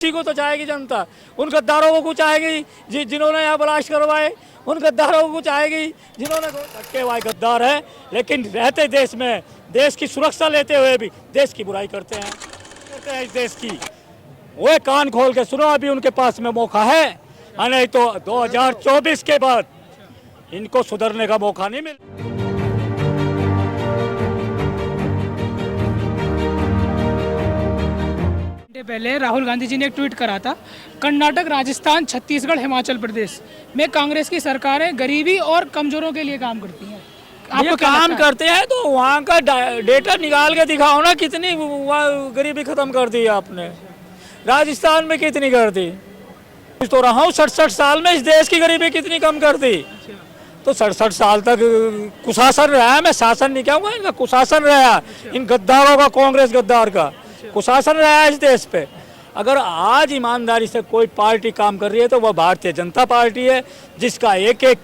किसी को तो चाहेगी जनता, उन गद्दारों को चाहेगी जिन्होंने यहाँ ब्लास्ट करवाए, उन गद्दारों को चाहेगी जिन्होंने धक्के हुए गद्दार है, लेकिन रहते देश में देश की सुरक्षा लेते हुए भी देश की बुराई करते हैं इस देश की। वो कान खोल के सुनो, अभी उनके पास में मौका है, नहीं तो 2024 के बाद इनको सुधरने का मौका नहीं मिलेगा। पहले राहुल गांधी जी ने एक ट्वीट करा था, कर्नाटक, राजस्थान, छत्तीसगढ़, हिमाचल प्रदेश में कांग्रेस की सरकारें गरीबी और कमजोरों के लिए काम करती हैं। आपको काम करते हैं तो वहाँ का डेटा निकाल के दिखाओ ना, कितनी गरीबी खत्म कर दी आपने, राजस्थान में कितनी कर दी। तो रहा हूँ 67 साल में इस देश की गरीबी कितनी कम कर दी। तो 67 साल तक कुशासन रहा है, मैं शासन नहीं कहूँगा, इनका कुशासन रहा, इन गद्दारों का, कांग्रेस गद्दार का कुशासन रहा है इस देश पे। अगर आज ईमानदारी से कोई पार्टी काम कर रही है तो वह भारतीय जनता पार्टी है, जिसका एक एक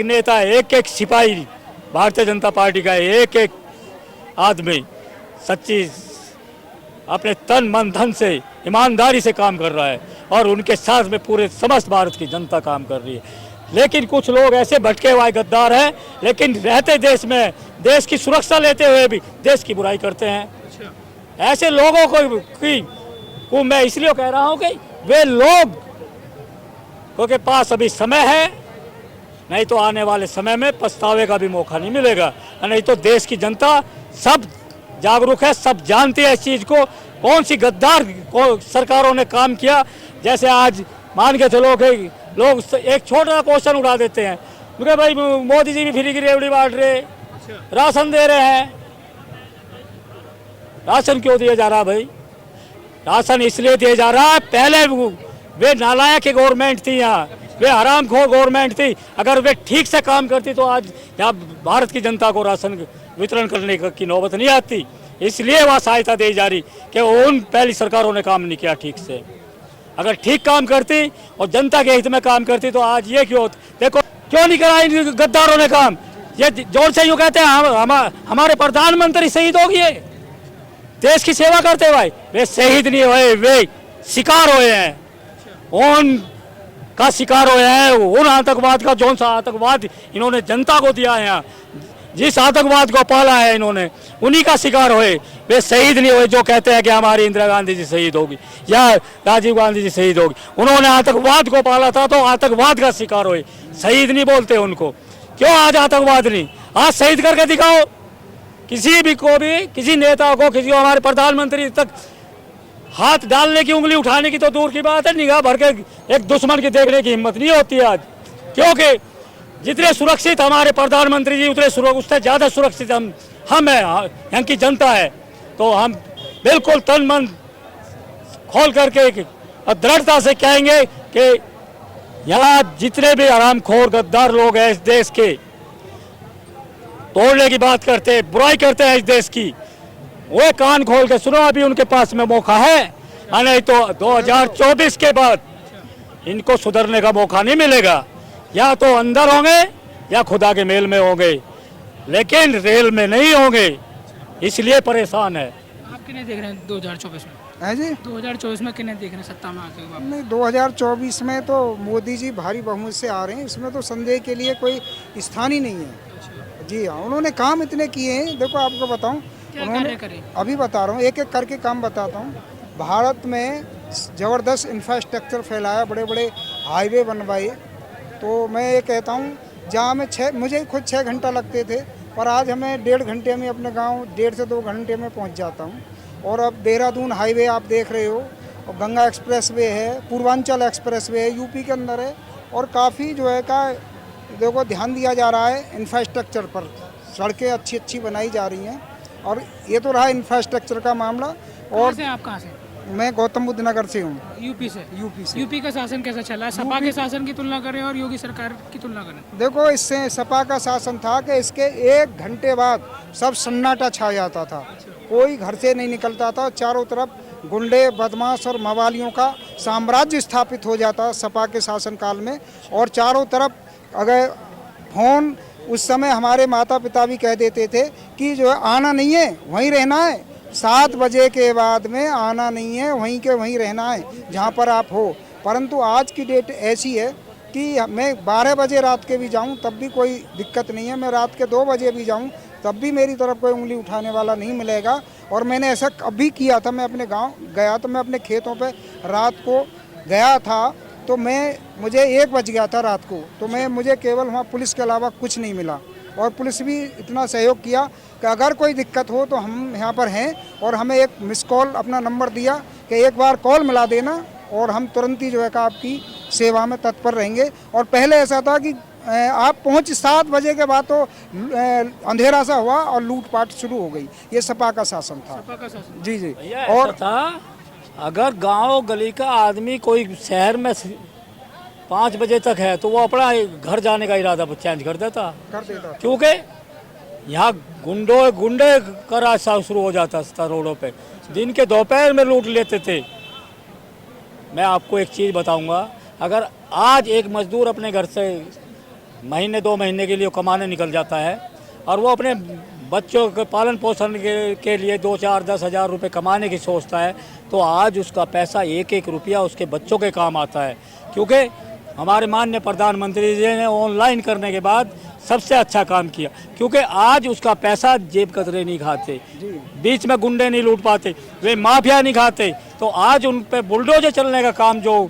नेता, एक एक सिपाही, भारतीय जनता पार्टी का एक एक आदमी सच्ची अपने तन मन धन से ईमानदारी से काम कर रहा है, और उनके साथ में पूरे समस्त भारत की जनता काम कर रही है। लेकिन कुछ लोग ऐसे भटके हुए गद्दार हैं, लेकिन रहते देश में देश की सुरक्षा लेते हुए भी देश की बुराई करते हैं। ऐसे लोगों को मैं इसलिए कह रहा हूं कि वे लोग के पास अभी समय है, नहीं तो आने वाले समय में पछतावे का भी मौका नहीं मिलेगा। नहीं तो देश की जनता सब जागरूक है, सब जानती है इस चीज को, कौन सी गद्दार सरकारों ने काम किया। जैसे आज मान के चलो कि लोग एक छोटा क्वेश्चन उठा देते हैं, क्योंकि भाई मोदी जी भी फ्री की रेवड़ी बांट रहे, राशन दे रहे हैं। राशन क्यों दिया जा रहा भाई? राशन इसलिए दिया जा रहा है, पहले वे नालायक की गवर्नमेंट थी, यहाँ वे हरामखोर गवर्नमेंट थी। अगर वे ठीक से काम करती तो आज यहाँ भारत की जनता को राशन वितरण करने की नौबत नहीं आती। इसलिए वह सहायता दी जा रही कि उन पहली सरकारों ने काम नहीं किया ठीक से। अगर ठीक काम करती और जनता के हित में काम करती तो आज ये क्यों देखो क्यों नहीं करा इन गद्दारों ने काम। ये जोर से यूँ कहते हैं हमारे प्रधानमंत्री शहीद हो गए देश की सेवा करते हुए, वे शहीद नहीं हुए, वे शिकार हुए हैं, उन का शिकार हुए हैं, उन आतंकवाद का, जो सा आतंकवाद इन्होंने जनता को दिया है, यहाँ जिस आतंकवाद को पाला है इन्होंने, उन्हीं का शिकार हुए। वे शहीद नहीं हुए जो कहते हैं कि हमारी इंदिरा गांधी जी शहीद होगी या राजीव गांधी जी शहीद होगी। उन्होंने आतंकवाद को पाला था तो आतंकवाद का शिकार हुए, शहीद नहीं बोलते उनको। क्यों आज आतंकवाद नहीं? आज शहीद करके दिखाओ किसी भी को भी, किसी नेता को, किसी को, हमारे प्रधानमंत्री तक हाथ डालने की, उंगली उठाने की तो दूर की बात है, निगाह भर के एक दुश्मन की देखने की हिम्मत नहीं होती आज। क्योंकि जितने सुरक्षित हमारे प्रधानमंत्री जी, उतने उससे ज़्यादा सुरक्षित हम हैं, यहाँ की जनता है। तो हम बिल्कुल तन मन खोल करके और दृढ़ता से कहेंगे कि यहाँ जितने भी हरामखोर गद्दार लोग हैं इस देश के, तोड़ने की बात करते हैं, बुराई करते हैं इस देश की, वो कान खोल के सुनो, अभी उनके पास में मौका है, नहीं तो 2024 के बाद इनको सुधरने का मौका नहीं मिलेगा। या तो अंदर होंगे या खुदा के मेल में होंगे, लेकिन रेल में नहीं होंगे, इसलिए परेशान है। आप किन्हें देख रहे हैं 2024 में? है जी, 2024 में किन्हें देख रहे हैं सत्ता में आते हुए? नहीं, 2024 में तो मोदी जी भारी बहुमत से आ रहे हैं, इसमें तो संदेह के लिए कोई स्थान ही नहीं है। जी हाँ, उन्होंने काम इतने किए हैं। देखो आपको बताऊं, उन्होंने अभी बता रहा हूँ, एक एक करके काम बताता हूँ। भारत में ज़बरदस्त इंफ्रास्ट्रक्चर फैलाया, बड़े बड़े हाईवे बनवाए। तो मैं ये कहता हूँ, जहाँ मुझे खुद 6 घंटा लगते थे, पर आज हमें 1.5 घंटे में अपने गांव 1.5 से 2 घंटे में पहुंच जाता हूं। और अब देहरादून हाईवे आप देख रहे हो, और गंगा एक्सप्रेस वे है, पूर्वांचल एक्सप्रेस वे है, यूपी के अंदर है। और काफ़ी जो है का देखो ध्यान दिया जा रहा है इंफ्रास्ट्रक्चर पर, सड़कें अच्छी अच्छी बनाई जा रही हैं। और ये तो रहा इंफ्रास्ट्रक्चर का मामला। और आप कहाँ से? मैं गौतम बुद्ध नगर से हूँ। यूपी से? यूपी से। यूपी का शासन कैसा चला है? सपा के शासन की तुलना करें और योगी सरकार की तुलना करें? देखो, इससे सपा का शासन था कि इसके 1 घंटे बाद सब सन्नाटा छा जाता था, कोई घर से नहीं निकलता था, चारों तरफ गुंडे, बदमाश और मवालियों का साम्राज्य स्थापित हो जाता सपा के शासनकाल में। और चारों तरफ अगर फोन, उस समय हमारे माता पिता भी कह देते थे कि जो है आना नहीं है, वहीं रहना है, 7 बजे के बाद में आना नहीं है, वहीं के वहीं रहना है जहाँ पर आप हो। परंतु आज की डेट ऐसी है कि मैं 12 बजे रात के भी जाऊं तब भी कोई दिक्कत नहीं है, मैं रात के 2 बजे भी जाऊं तब भी मेरी तरफ कोई उंगली उठाने वाला नहीं मिलेगा। और मैंने ऐसा कभी किया था, मैं अपने गांव गया तो मैं अपने खेतों पे रात को गया था तो मुझे 1 बज गया था रात को, तो मुझे केवल वहाँ पुलिस के अलावा कुछ नहीं मिला। और पुलिस भी इतना सहयोग किया कि अगर कोई दिक्कत हो तो हम यहाँ पर हैं, और हमें एक मिस कॉल अपना नंबर दिया कि एक बार कॉल मिला देना और हम तुरंत ही जो है आपकी सेवा में तत्पर रहेंगे। और पहले ऐसा था कि आप पहुँच 7 बजे के बाद तो अंधेरा सा हुआ और लूटपाट शुरू हो गई। ये सपा का शासन था। जी जी। और था अगर गांव गली का आदमी कोई शहर में 5 बजे तक है तो वो अपना घर जाने का इरादा चेंज कर देता, क्योंकि यहाँ गुंडे का रास्ता शुरू हो जाता था रोडों पे, दिन के दोपहर में लूट लेते थे। मैं आपको एक चीज़ बताऊंगा, अगर आज एक मजदूर अपने घर से महीने 2 महीने के लिए कमाने निकल जाता है और वो अपने बच्चों के पालन पोषण के लिए 2-4-10 हज़ार रुपये कमाने की सोचता है, तो आज उसका पैसा 1-1 रुपया उसके बच्चों के काम आता है। क्योंकि हमारे माननीय प्रधानमंत्री जी ने ऑनलाइन करने के बाद सबसे अच्छा काम किया, क्योंकि आज उसका पैसा जेब कतरे नहीं खाते, बीच में गुंडे नहीं लूट पाते, वे माफिया नहीं खाते। तो आज उन पे बुलडोजर चलने का काम जो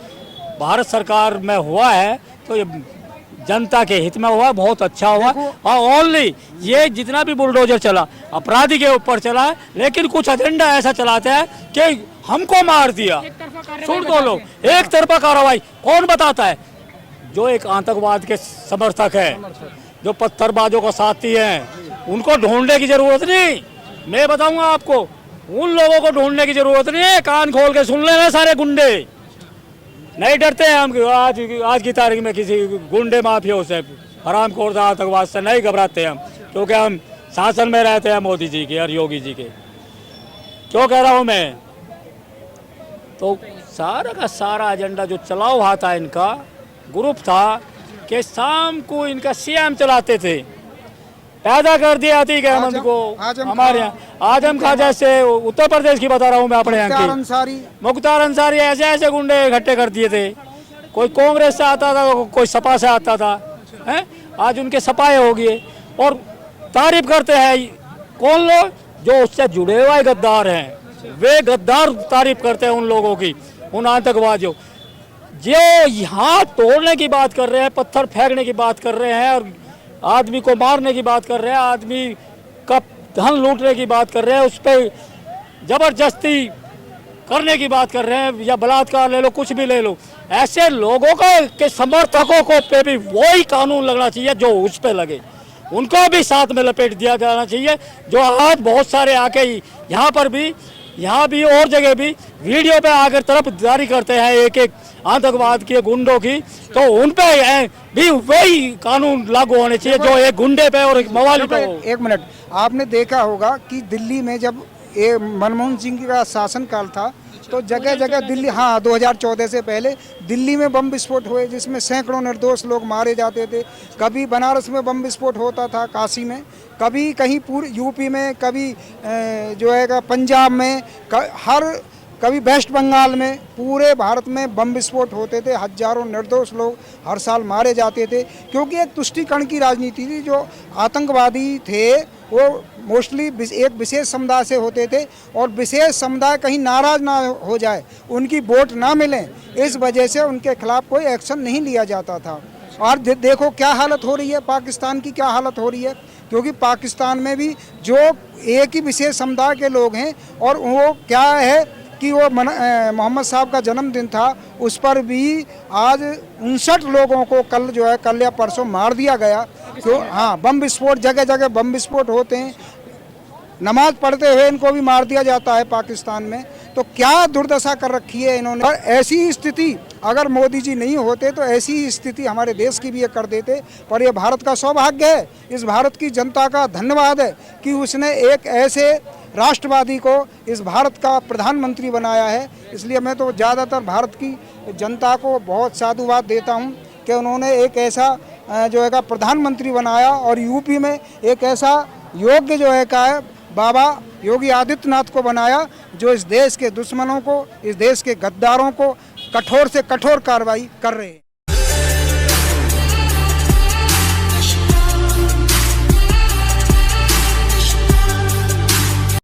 भारत सरकार में हुआ है तो ये जनता के हित में हुआ, बहुत अच्छा हुआ। और ओनली ये जितना भी बुलडोजर चला अपराधी के ऊपर चला है, लेकिन कुछ एजेंडा ऐसा चलाते हैं कि हमको मार दिया। सुन दो लोग, एक तरफा कार्रवाई कौन बताता है? जो एक आतंकवाद के समर्थक है, जो पत्थरबाजों का साथी हैं, उनको ढूंढने की जरूरत नहीं। मैं बताऊंगा आपको, उन लोगों को ढूंढने की जरूरत नहीं है। कान खोल के सुन लेना, सारे गुंडे नहीं डरते हैं हम। आज की तारीख में किसी गुंडे माफियों से, हरामखोर आतंकवाद से नहीं घबराते हम, क्योंकि हम शासन में रहते हैं मोदी जी के और योगी जी के। क्यों कह रहा हूँ मैं? तो सारा का सारा एजेंडा जो चला हुआ था, इनका ग्रुप था कि शाम को इनका सीएम चलाते थे, पैदा कर दिया अतीक अहमद को हमारे यहाँ। आजम खां जैसे, उत्तर प्रदेश की बता रहा हूँ मैं, अपने यहाँ की मुख्तार अंसारी, ऐसे ऐसे गुंडे इकट्ठे कर दिए थे। कोई कांग्रेस से आता था, कोई सपा से आता था, हैं? आज उनके सपाए हो गए। और तारीफ करते हैं कौन लोग? जो उससे जुड़े हुए गद्दार हैं, वे गद्दार तारीफ करते हैं उन लोगों की, उन आतंकवादियों जो यहाँ तोड़ने की बात कर रहे हैं, पत्थर फेंकने की बात कर रहे हैं, और आदमी को मारने की बात कर रहे हैं, आदमी का धन लूटने की बात कर रहे हैं, उस पर जबरदस्ती करने की बात कर रहे हैं, या बलात्कार ले लो, कुछ भी ले लो। ऐसे लोगों का के समर्थकों को पे भी वही कानून लगना चाहिए जो उस पे लगे, उनको भी साथ में लपेट दिया जाना चाहिए। जो आज बहुत सारे आके यहाँ भी और जगह भी वीडियो पे आकर तरफदारी करते हैं एक आतंकवाद के गुंडों की, तो उन पे भी वही कानून लागू होने चाहिए जो एक गुंडे पे और एक मवाली पे हो। 1 मिनट, आपने देखा होगा कि दिल्ली में जब मनमोहन सिंह का शासनकाल था तो जगह जगह दिल्ली, हाँ 2014 से पहले दिल्ली में बम विस्फोट हुए, जिसमें सैकड़ों निर्दोष लोग मारे जाते थे। कभी बनारस में बम विस्फोट होता था, काशी में, कभी कहीं पूरे यूपी में, कभी जो है पंजाब में, कभी वेस्ट बंगाल में। पूरे भारत में बम विस्फोट होते थे, हजारों निर्दोष लोग हर साल मारे जाते थे, क्योंकि एक तुष्टीकरण की राजनीति थी। जो आतंकवादी थे वो मोस्टली एक विशेष समुदाय से होते थे, और विशेष समुदाय कहीं नाराज ना हो जाए, उनकी वोट ना मिले, इस वजह से उनके खिलाफ कोई एक्शन नहीं लिया जाता था। और देखो क्या हालत हो रही है, पाकिस्तान की क्या हालत हो रही है, क्योंकि पाकिस्तान में भी जो एक ही विशेष समुदाय के लोग हैं, और वो क्या है कि वो मोहम्मद साहब का जन्मदिन था, उस पर भी आज 59 लोगों को कल या परसों मार दिया गया। तो हाँ, बम विस्फोट, जगह जगह बम विस्फोट होते हैं, नमाज पढ़ते हुए इनको भी मार दिया जाता है पाकिस्तान में। तो क्या दुर्दशा कर रखी है इन्होंने। और ऐसी स्थिति अगर मोदी जी नहीं होते तो ऐसी स्थिति हमारे देश की भी ये कर देते। पर ये भारत का सौभाग्य है, इस भारत की जनता का धन्यवाद है कि उसने एक ऐसे राष्ट्रवादी को इस भारत का प्रधानमंत्री बनाया है। इसलिए मैं तो ज़्यादातर भारत की जनता को बहुत साधुवाद देता हूँ कि उन्होंने एक ऐसा जो है प्रधानमंत्री बनाया, और यूपी में एक ऐसा योग्य जो है बाबा योगी आदित्यनाथ को बनाया, जो इस देश के दुश्मनों को, इस देश के गद्दारों को कठोर से कठोर कार्रवाई कर रहे हैं।